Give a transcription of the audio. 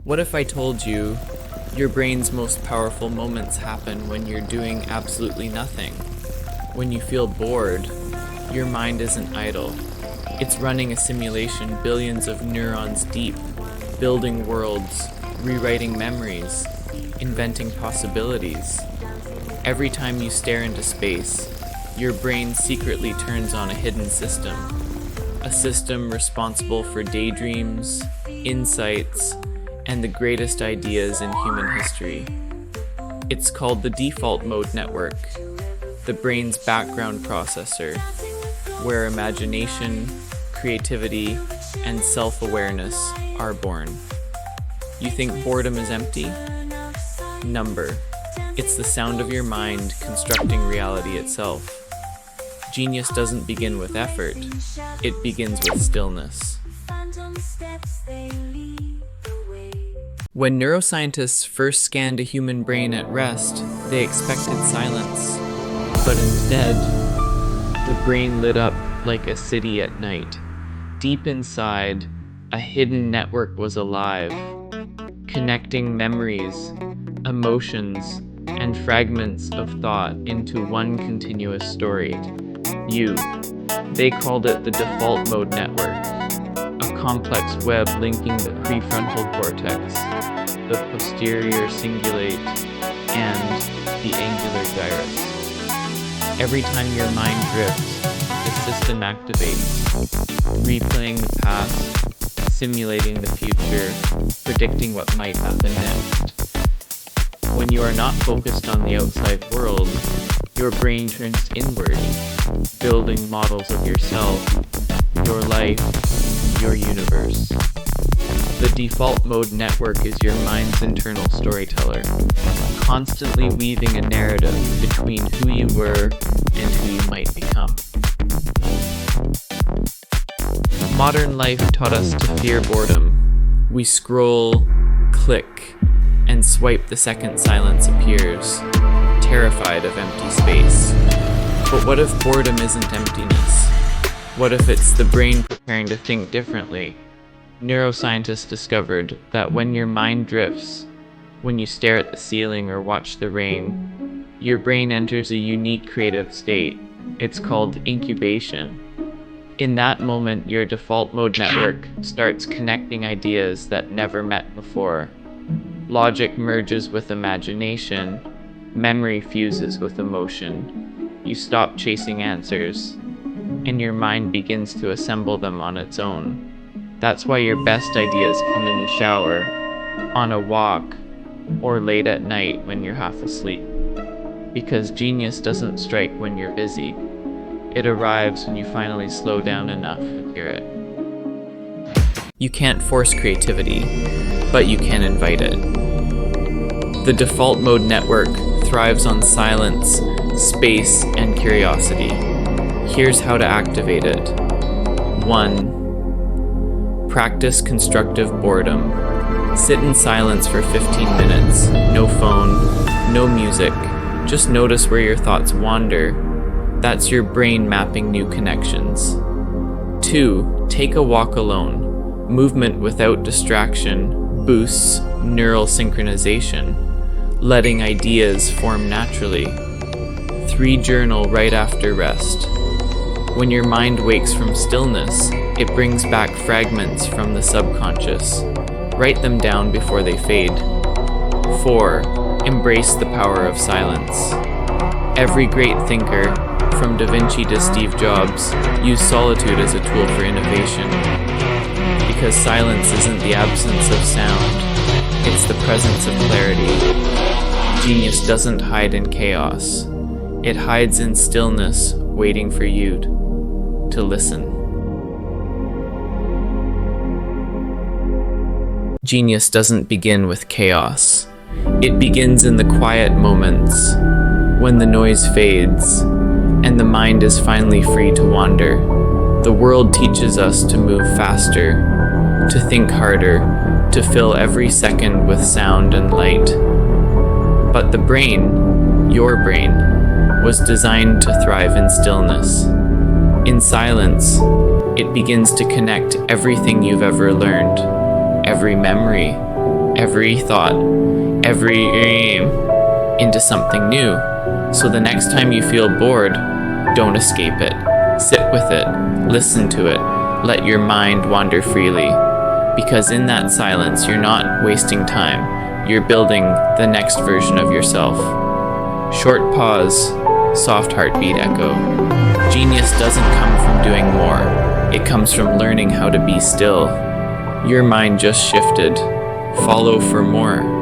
What if I told you your brain's most powerful moments happen when you're doing absolutely nothing? When you feel bored, your mind isn't idle. It's running a simulation billions of neurons deep, building worlds, rewriting memories, inventing possibilities. Every time you stare into space, your brain secretly turns on a hidden system. A system responsible for daydreams, insights, and the greatest ideas in human history. It's called the default mode network, the brain's background processor, where imagination, creativity, and self-awareness are born. You think boredom is empty? Number. It's the sound of your mind constructing reality itself. Genius doesn't begin with effort, it begins with stillness. When neuroscientists first scanned a human brain at rest, they expected silence. But instead, the brain lit up like a city at night. Deep inside, a hidden network was alive, connecting memories, emotions, and fragments of thought into one continuous story. They called it the default mode network, a complex web linking the prefrontal cortex, the posterior cingulate, and the angular gyrus. Every time your mind drifts, the system activates, replaying the past, simulating the future, predicting what might happen next. When you are not focused on the outside world, your brain turns inward, building models of yourself, your life, your universe. The default mode network is your mind's internal storyteller, constantly weaving a narrative between who you were and who you might become. Modern life taught us to fear boredom. We scroll, click, and swipe the second silence appears, terrified of empty space. But what if boredom isn't emptiness? What if it's the brain preparing to think differently? Neuroscientists discovered that when your mind drifts, when you stare at the ceiling or watch the rain, your brain enters a unique creative state. It's called incubation. In that moment, your default mode network starts connecting ideas that never met before. Logic merges with imagination, memory fuses with emotion. You stop chasing answers, and your mind begins to assemble them on its own. That's why your best ideas come in the shower, on a walk, or late at night when you're half asleep. Because genius doesn't strike when you're busy. It arrives when you finally slow down enough to hear it. You can't force creativity, but you can invite it. The default mode network thrives on silence, space, and curiosity. Here's how to activate it. 1. Practice constructive boredom. Sit in silence for 15 minutes. No phone, no music. Just notice where your thoughts wander. That's your brain mapping new connections. 2. Take a walk alone. Movement without distraction boosts neural synchronization, letting ideas form naturally. 3. Journal right after rest. When your mind wakes from stillness, it brings back fragments from the subconscious. Write them down before they fade. 4. Embrace the power of silence. Every great thinker, from Da Vinci to Steve Jobs, used solitude as a tool for innovation. Because silence isn't the absence of sound, it's the presence of clarity. Genius doesn't hide in chaos. It hides in stillness, waiting for you to listen. Genius doesn't begin with chaos. It begins in the quiet moments, when the noise fades, and the mind is finally free to wander. The world teaches us to move faster, to think harder, to fill every second with sound and light. But the brain, your brain, was designed to thrive in stillness. In silence, it begins to connect everything you've ever learned, every memory, every thought, every aim into something new. So the next time you feel bored, don't escape it. Sit with it, listen to it, let your mind wander freely. Because in that silence, you're not wasting time. You're building the next version of yourself. Short pause, soft heartbeat echo. Genius doesn't come from doing more. It comes from learning how to be still. Your mind just shifted. Follow for more.